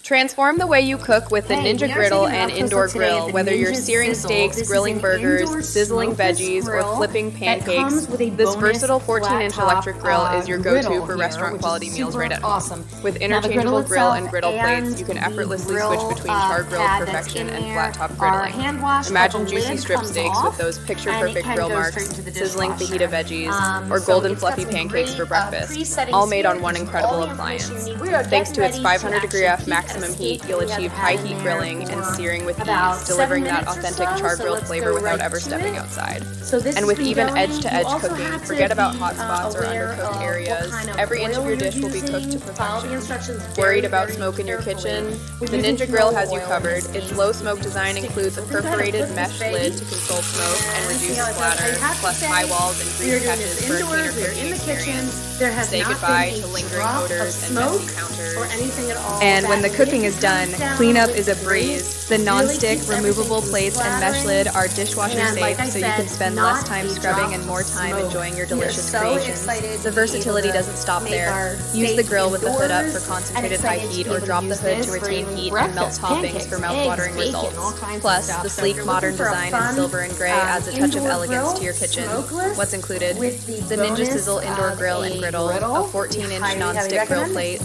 Transform the way you cook with the Ninja Griddle and indoor grill. Whether you're searing steaks, grilling burgers, sizzling veggies, or flipping pancakes, this versatile 14-inch electric grill is your go-to for restaurant-quality meals right at home. With interchangeable grill and griddle plates, you can effortlessly switch between char-grill perfection and flat-top griddling. Imagine juicy strip steaks with those picture-perfect grill marks, sizzling fajita veggies, or golden fluffy pancakes for breakfast, all made on one incredible appliance. Thanks to its 500-degree F maximum heat, you'll achieve high heat grilling and searing with ease, delivering that authentic char-grilled flavor without ever stepping outside. And with even edge-to-edge cooking, forget about hot spots or undercooked areas. Every inch of your dish will be cooked to perfection. Worried about smoke in your kitchen? The Ninja Grill has you covered. Its low smoke design includes a perforated mesh lid to control smoke and reduce splatter, plus high walls and grease catches for a cleaner cooking experience. Say goodbye to lingering odors and messy counters. And when the cooking is done, cleanup is a breeze. The non-stick, removable plates, and mesh lid are dishwasher safe, so you can spend less time scrubbing and more time enjoying your delicious creations. The versatility doesn't stop there. Use the grill with the hood up for concentrated high heat, or drop the hood to retain heat and melt toppings for mouth-watering results. Plus, the sleek modern design in silver and gray adds a touch of elegance to your kitchen. What's included? The Ninja Sizzle indoor grill and griddle, a 14-inch non-stick grill plate,